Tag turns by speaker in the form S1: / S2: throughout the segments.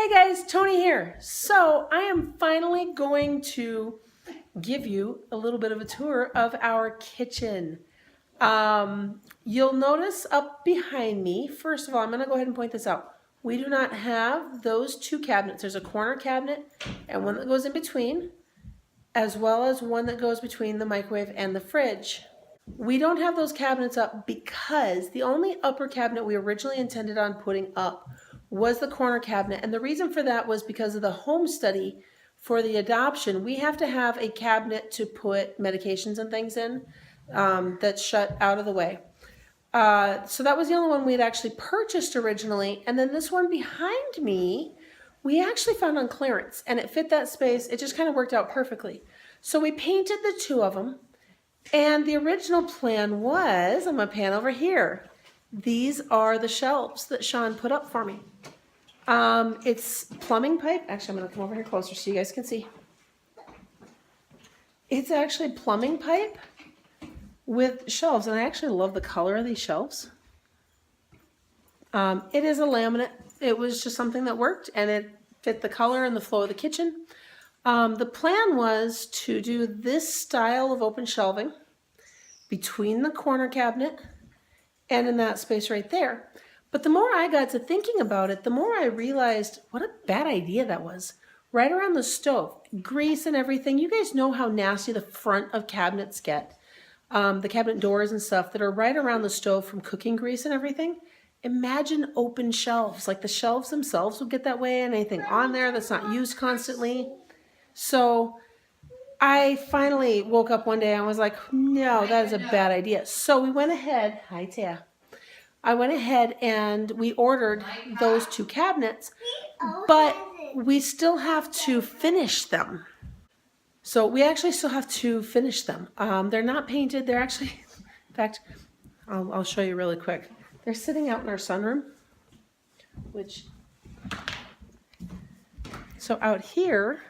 S1: Hey guys, Tony here. So I am finally going to give you a little bit of a tour of our kitchen. You'll notice up behind me, first of all, I'm going to go ahead and point this out. We do not have those two cabinets. There's a corner cabinet and one that goes in between, as well as one that goes between the microwave and the fridge. We don't have those cabinets up because the only upper cabinet we originally intended on putting up was the corner cabinet. And the reason for that was because of the home study for the adoption. We have to have a cabinet to put medications and things in that's shut out of the way. So that was the only one we had actually purchased originally. And then this one behind me, we actually found on clearance and it fit that space. It just kind of worked out perfectly. So we painted the two of them. And the original plan was, I'm going to pan over here. These are the shelves that Sean put up for me. It's plumbing pipe. Actually, I'm going to come over here closer so you guys can see. It's actually plumbing pipe with shelves, and I actually love the color of these shelves. It is a laminate. It was just something that worked, and it fit the color and the flow of the kitchen. The plan was to do this style of open shelving between the corner cabinet and in that space right there. But the more I got to thinking about it, the more I realized what a bad idea that was. Right around the stove, grease and everything. You guys know how nasty the front of cabinets get. The cabinet doors and stuff that are right around the stove from cooking grease and everything. Imagine open shelves. Like the shelves themselves will get that way, and anything on there that's not used constantly. So I finally woke up one day and was like, no, that is a bad idea. So we went ahead, hi Taya. I went ahead and we ordered those two cabinets, but we still have to finish them. So we actually still have to finish them. They're not painted. They're actually, in fact, I'll show you really quick. They're sitting out in our sunroom, so out here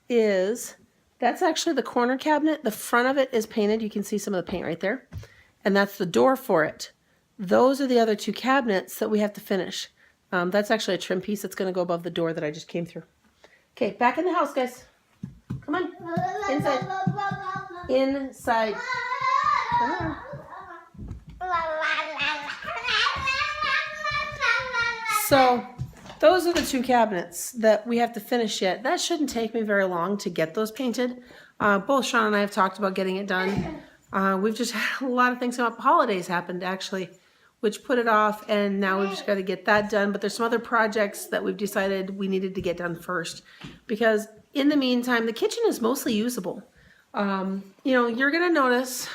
S1: that's actually the corner cabinet. The front of it is painted. You can see some of the paint right there. And that's the door for it. Those are the other two cabinets that we have to finish. That's actually a trim piece that's going to go above the door that I just came through. Okay, back in the house, guys. Come on. Inside. Inside. Come on. So those are the two cabinets that we have to finish yet. That shouldn't take me very long to get those painted. Both Sean and I have talked about getting it done. We've just had a lot of things come up. Holidays happened actually, which put it off, and now we've just got to get that done. But there's some other projects that we've decided we needed to get done first, because in the meantime, the kitchen is mostly usable. You know, you're gonna notice,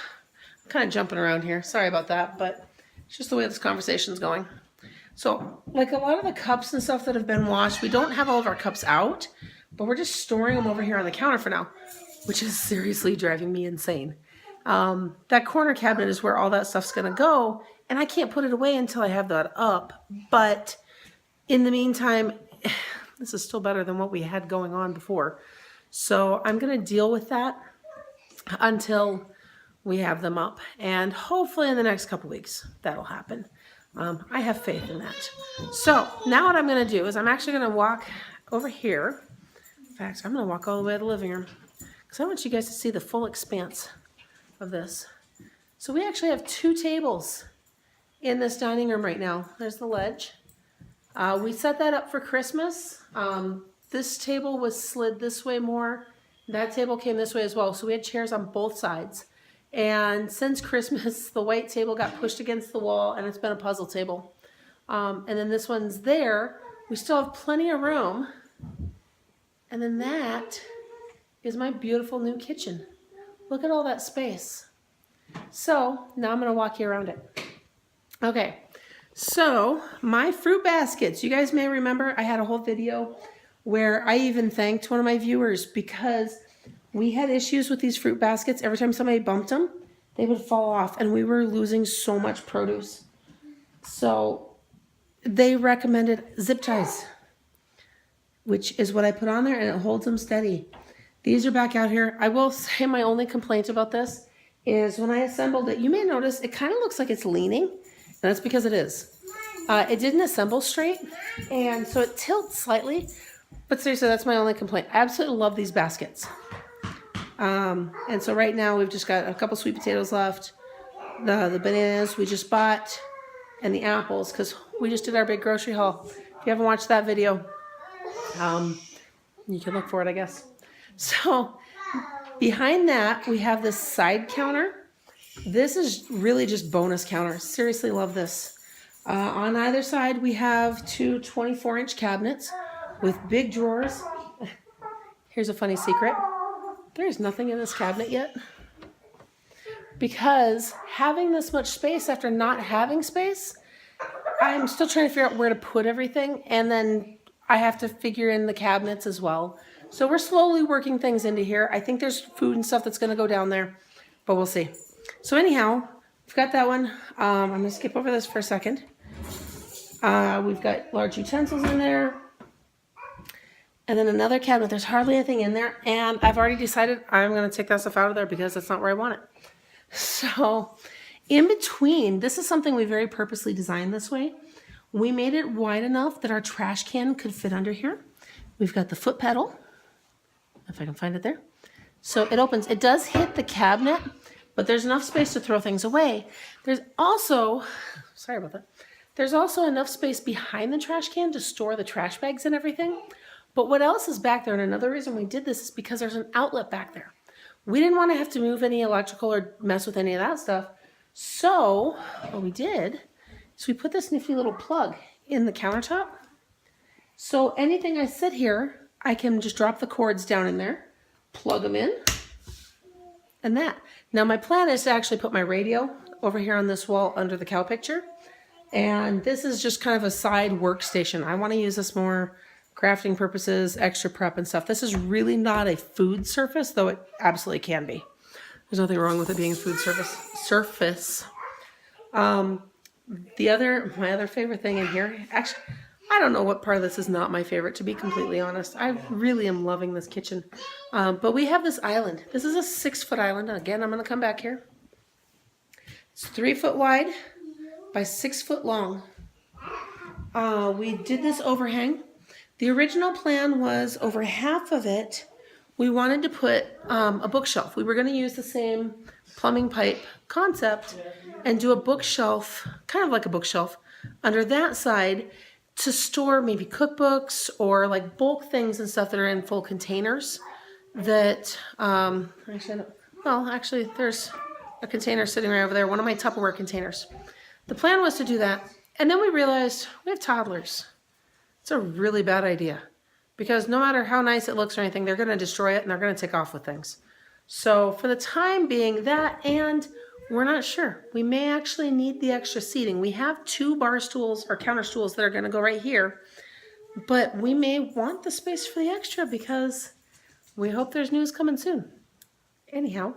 S1: I'm kind of jumping around here. Sorry about that, but it's just the way this conversation's going. So, like a lot of the cups and stuff that have been washed, we don't have all of our cups out, but we're just storing them over here on the counter for now, which is seriously driving me insane. That corner cabinet is where all that stuff's gonna go, and I can't put it away until I have that up. But in the meantime, this is still better than what we had going on before. So I'm gonna deal with that until we have them up, and hopefully in the next couple weeks that'll happen. I have faith in that. So now what I'm gonna do is I'm actually gonna walk over here. In fact, I'm gonna walk all the way to the living room because I want you guys to see the full expanse of this. So we actually have two tables in this dining room right now. There's the ledge. We set that up for Christmas. This table was slid this way more. That table came this way as well. So we had chairs on both sides. And since Christmas, the white table got pushed against the wall, and it's been a puzzle table. And then this one's there. We still have plenty of room. And then that is my beautiful new kitchen. Look at all that space. So now I'm going to walk you around it. Okay, so my fruit baskets. You guys may remember I had a whole video where I even thanked one of my viewers because we had issues with these fruit baskets. Every time somebody bumped them, they would fall off, and we were losing so much produce. So they recommended zip ties, which is what I put on there, and it holds them steady. These are back out here. I will say my only complaint about this is when I assembled it, you may notice it kind of looks like it's leaning, and that's because it is. It didn't assemble straight, and so it tilts slightly. But seriously, that's my only complaint. I absolutely love these baskets. And so right now we've just got a couple sweet potatoes left, the bananas we just bought, and the apples, because we just did our big grocery haul. If you haven't watched that video, you can look for it, I guess. So behind that, we have this side counter. This is really just bonus counters. Seriously love this. On either side, we have two 24-inch cabinets with big drawers. Here's a funny secret. There's nothing in this cabinet yet. Because having this much space after not having space, I'm still trying to figure out where to put everything. And then I have to figure in the cabinets as well. So we're slowly working things into here. I think there's food and stuff that's going to go down there, but we'll see. So anyhow, we've got that one. I'm going to skip over this for a second. We've got large utensils in there. And then another cabinet. There's hardly anything in there. And I've already decided I'm going to take that stuff out of there because that's not where I want it. So in between, this is something we very purposely designed this way. We made it wide enough that our trash can could fit under here. We've got the foot pedal, if I can find it there. So it opens. It does hit the cabinet, but there's enough space to throw things away. There's also, sorry about that. There's also enough space behind the trash can to store the trash bags and everything. But what else is back there? And another reason we did this is because there's an outlet back there. We didn't want to have to move any electrical or mess with any of that stuff. So what we did is we put this nifty little plug in the countertop. So anything I sit here, I can just drop the cords down in there, plug them in, and that. Now my plan is to actually put my radio over here on this wall under the cow picture. And this is just kind of a side workstation. I want to use this more crafting purposes, extra prep and stuff. This is really not a food surface, though it absolutely can be. There's nothing wrong with it being a food surface. My other favorite thing in here, actually, I don't know what part of this is not my favorite, to be completely honest. I really am loving this kitchen. But we have this island. This is a 6-foot island. Again, I'm going to come back here. It's 3 foot wide by 6 foot long. We did this overhang. The original plan was over half of it, we wanted to put a bookshelf. We were going to use the same plumbing pipe concept and do a bookshelf, kind of like a bookshelf, under that side to store maybe cookbooks or like bulk things and stuff that are in full containers that, actually there's a container sitting right over there, one of my Tupperware containers. The plan was to do that. And then we realized we have toddlers. It's a really bad idea because no matter how nice it looks or anything, they're going to destroy it and they're going to take off with things. So for the time being that, and we're not sure. We may actually need the extra seating. We have 2 bar stools or counter stools that are going to go right here, but we may want the space for the extra because we hope there's news coming soon. Anyhow,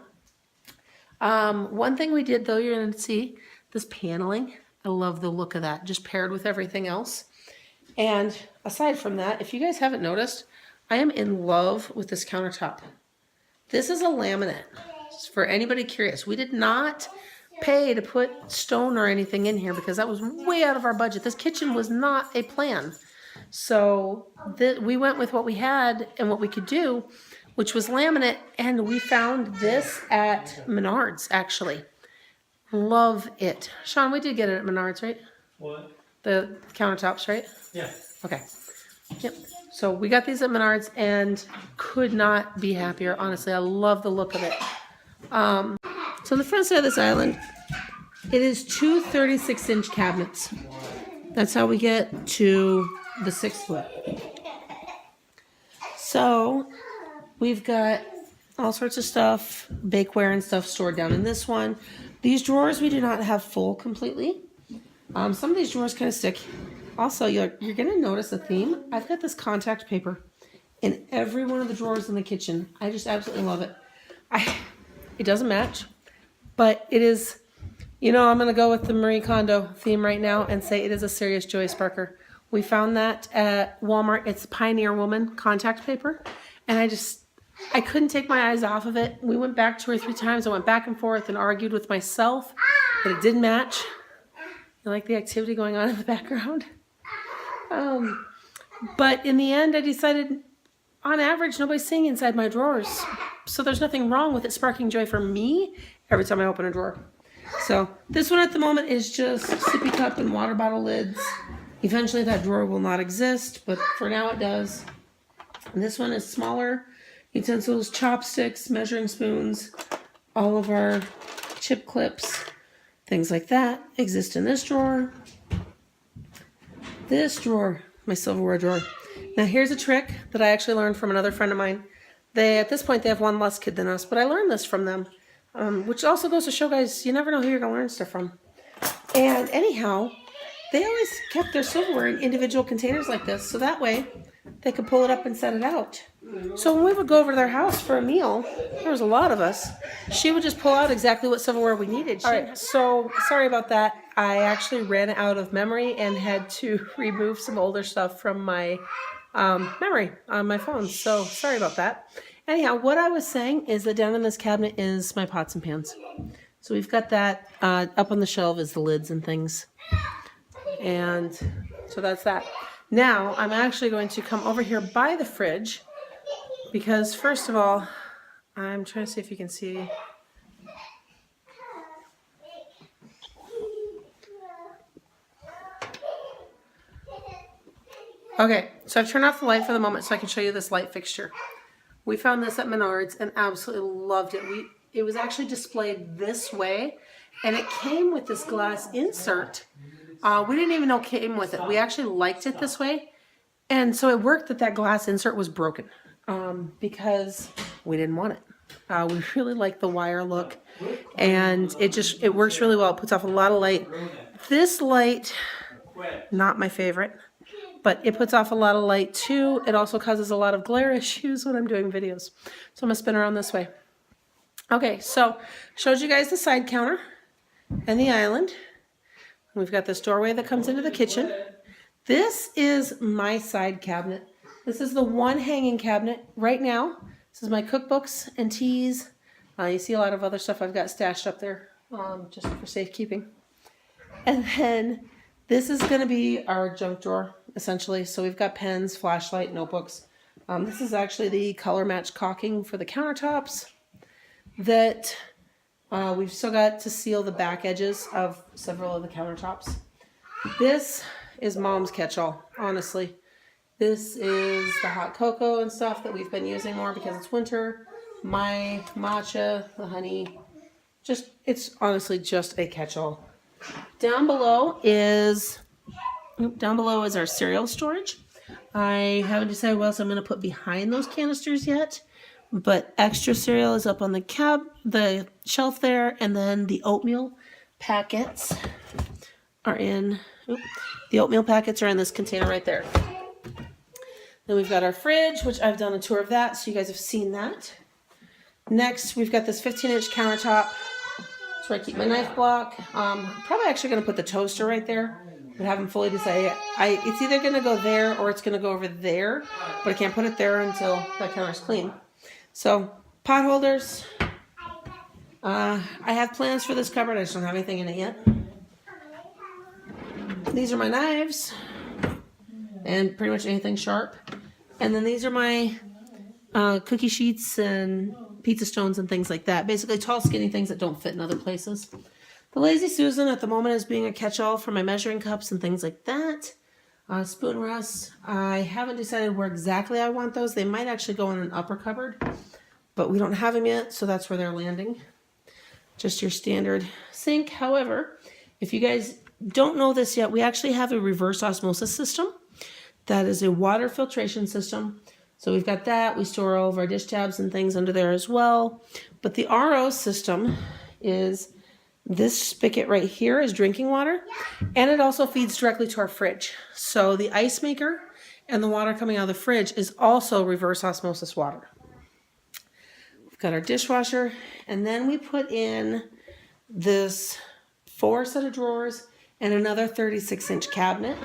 S1: one thing we did though, you're going to see this paneling. I love the look of that, just paired with everything else. And aside from that, if you guys haven't noticed, I am in love with this countertop. This is a laminate. For anybody curious, we did not pay to put stone or anything in here because that was way out of our budget. This kitchen was not a plan. So we went with what we had and what we could do, which was laminate. And we found this at Menards, actually. Love it. Sean, we did get it at Menards, right?
S2: What?
S1: The countertops, right?
S2: Yeah.
S1: Okay. Yep. So we got these at Menards and could not be happier. Honestly, I love the look of it. So the front side of this island, it is 2 36-inch cabinets. That's how we get to the 6 foot. So we've got all sorts of stuff, bakeware and stuff stored down in this one. These drawers we do not have full completely. Some of these drawers kind of stick. Also, you're going to notice a theme. I've got this contact paper in every one of the drawers in the kitchen. I just absolutely love it. It doesn't match, but it is, I'm going to go with the Marie Kondo theme right now and say it is a serious joy sparker. We found that at Walmart. It's Pioneer Woman contact paper, and I couldn't take my eyes off of it. We went back 2 or 3 times. I went back and forth and argued with myself that it didn't match. You like the activity going on in the background? But in the end, I decided, on average, nobody's seeing inside my drawers. So there's nothing wrong with it sparking joy for me every time I open a drawer. So this one at the moment is just sippy cup and water bottle lids. Eventually that drawer will not exist, but for now it does. And this one is smaller utensils, chopsticks, measuring spoons, all of our chip clips, things like that exist in this drawer. This drawer, my silverware drawer. Now here's a trick that I actually learned from another friend of mine. At this point, they have one less kid than us, but I learned this from them, which also goes to show, guys, you never know who you're going to learn stuff from. And anyhow, they always kept their silverware in individual containers like this, so that way they could pull it up and set it out. So when we would go over to their house for a meal, there was a lot of us, she would just pull out exactly what silverware we needed. All right, so sorry about that. I actually ran out of memory and had to remove some older stuff from my memory on my phone, so sorry about that. Anyhow, what I was saying is that down in this cabinet is my pots and pans. So we've got that. Up on the shelf is the lids and things. And so that's that. Now, I'm actually going to come over here by the fridge because, first of all, I'm trying to see if you can see. Okay, so I've turned off the light for the moment so I can show you this light fixture. We found this at Menards and absolutely loved it. It was actually displayed this way, and it came with this glass insert. We didn't even know it came with it. We actually liked it this way, and so it worked that glass insert was broken because we didn't want it. We really like the wire look, and it works really well. It puts off a lot of light. This light, not my favorite. But it puts off a lot of light too. It also causes a lot of glare issues when I'm doing videos. So I'm gonna spin around this way. Okay, so showed you guys the side counter and the island. We've got this doorway that comes into the kitchen. This is my side cabinet. This is the one hanging cabinet right now. This is my cookbooks and teas. You see a lot of other stuff I've got stashed up there just for safekeeping. And then this is going to be our junk drawer, essentially. So we've got pens, flashlight, notebooks. This is actually the color match caulking for the countertops that we've still got to seal the back edges of several of the countertops. This is Mom's catch-all, honestly. This is the hot cocoa and stuff that we've been using more because it's winter. My matcha, the honey, it's honestly just a catch-all. Down below is our cereal storage. I haven't decided what else I'm going to put behind those canisters yet, but extra cereal is up on the shelf there, and then the oatmeal packets are in. The oatmeal packets are in this container right there. Then we've got our fridge, which I've done a tour of that, so you guys have seen that. Next, we've got this 15-inch countertop. That's where I keep my knife block. Probably actually going to put the toaster right there, but haven't fully decided. It's either going to go there or it's going to go over there, but I can't put it there until that counter's clean. So, pot holders. I have plans for this cupboard. I just don't have anything in it yet. These are my knives and pretty much anything sharp. And then these are my cookie sheets and pizza stones and things like that. Basically tall, skinny things that don't fit in other places. The Lazy Susan at the moment is being a catch-all for my measuring cups and things like that. Spoon rests. I haven't decided where exactly I want those. They might actually go in an upper cupboard, but we don't have them yet, so that's where they're landing. Just your standard sink. However, if you guys don't know this yet, we actually have a reverse osmosis system. That is a water filtration system. So we've got that. We store all of our dish tabs and things under there as well. But the RO system is this spigot right here is drinking water, and it also feeds directly to our fridge. So the ice maker and the water coming out of the fridge is also reverse osmosis water. We've got our dishwasher, and then we put in this 4 set of drawers and another 36-inch cabinet.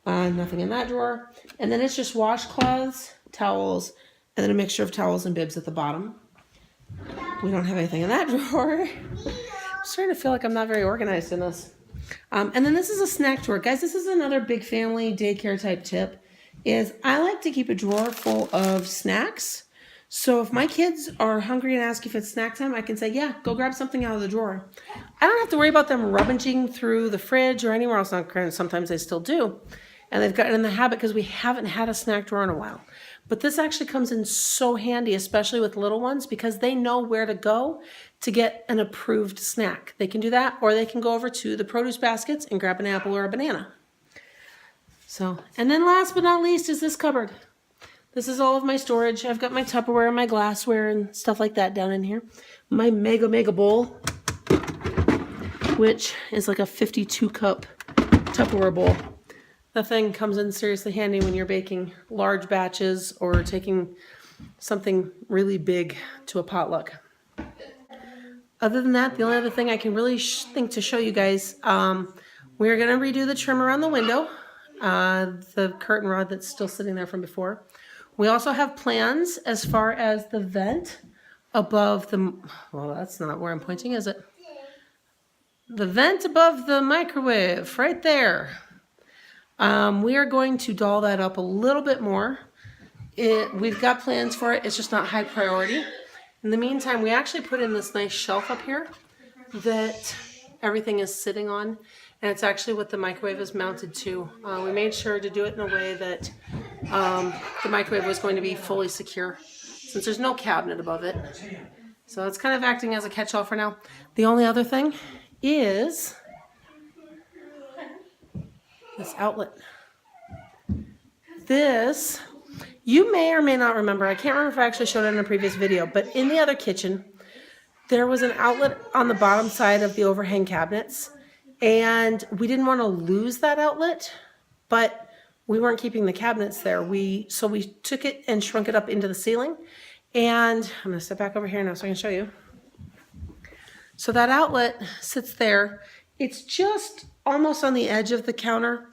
S1: Nothing in that drawer. And then it's just washcloths, towels, and then a mixture of towels and bibs at the bottom. We don't have anything in that drawer. I'm starting to feel like I'm not very organized in this. And then this is a snack drawer. Guys, this is another big family daycare type tip, is I like to keep a drawer full of snacks. So if my kids are hungry and ask if it's snack time, I can say, yeah, go grab something out of the drawer. I don't have to worry about them rummaging through the fridge or anywhere else. Sometimes they still do. And they've gotten in the habit because we haven't had a snack drawer in a while. But this actually comes in so handy, especially with little ones, because they know where to go to get an approved snack. They can do that, or they can go over to the produce baskets and grab an apple or a banana. So, and then last but not least is this cupboard. This is all of my storage. I've got my Tupperware and my glassware and stuff like that down in here. My mega bowl, which is like a 52 cup Tupperware bowl. The thing comes in seriously handy when you're baking large batches or taking something really big to a potluck. Other than that, the only other thing I can really think to show you guys, we're going to redo the trim around the window, the curtain rod that's still sitting there from before. We also have plans as far as the vent above the, well, that's not where I'm pointing, is it? The vent above the microwave, right there. We are going to doll that up a little bit more. We've got plans for it. It's just not high priority. In the meantime, we actually put in this nice shelf up here that everything is sitting on, and it's actually what the microwave is mounted to. We made sure to do it in a way that the microwave was going to be fully secure, since there's no cabinet above it. So it's kind of acting as a catch-all for now. The only other thing is this outlet. This, you may or may not remember, I can't remember if I actually showed it in a previous video, but in the other kitchen, there was an outlet on the bottom side of the overhang cabinets, and we didn't want to lose that outlet, but we weren't keeping the cabinets there. So we took it and shrunk it up into the ceiling, and I'm going to step back over here now so I can show you. So that outlet sits there. It's just almost on the edge of the counter,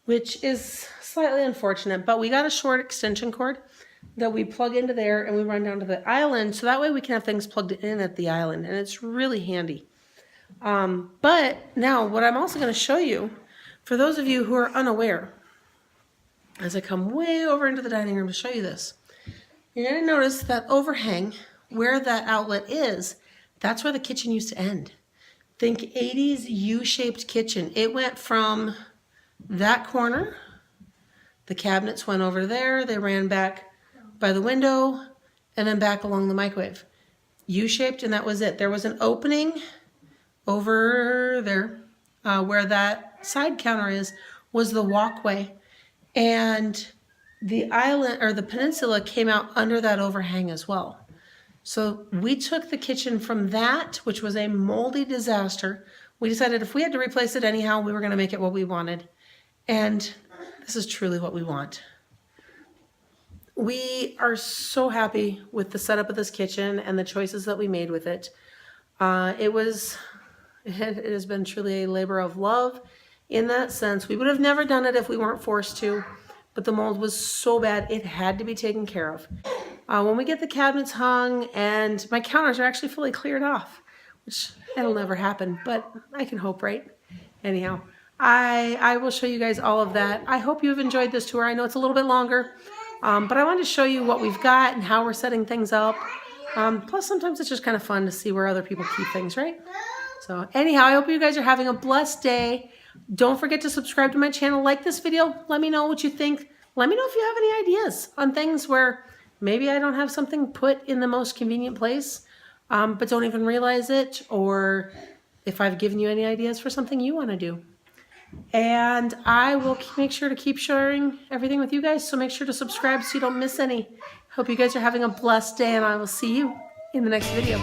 S1: which is slightly unfortunate, but we got a short extension cord that we plug into there and we run down to the island, so that way we can have things plugged in at the island, and it's really handy. But now what I'm also going to show you, for those of you who are unaware, as I come way over into the dining room to show you this, you're going to notice that overhang where that outlet is, that's where the kitchen used to end. Think 80s U-shaped kitchen. It went from that corner, the cabinets went over there, they ran back by the window, and then back along the microwave. U-shaped, and that was it. There was an opening over there where that side counter is, was the walkway, and the island, or the peninsula, came out under that overhang as well. So we took the kitchen from that, which was a moldy disaster. We decided if we had to replace it anyhow, we were going to make it what we wanted. And this is truly what we want. We are so happy with the setup of this kitchen and the choices that we made with it. It has been truly a labor of love in that sense. We would have never done it if we weren't forced to, but the mold was so bad it had to be taken care of. When we get the cabinets hung and my counters are actually fully cleared off, which that'll never happen, but I can hope, right? Anyhow, I will show you guys all of that. I hope you've enjoyed this tour. I know it's a little bit longer, but I wanted to show you what we've got and how we're setting things up. Plus, sometimes it's just kind of fun to see where other people keep things, right? So anyhow, I hope you guys are having a blessed day. Don't forget to subscribe to my channel. Like this video. Let me know what you think. Let me know if you have any ideas on things where maybe I don't have something put in the most convenient place, but don't even realize it, or if I've given you any ideas for something you want to do. And I will make sure to keep sharing everything with you guys, so make sure to subscribe so you don't miss any. Hope you guys are having a blessed day, and I will see you in the next video.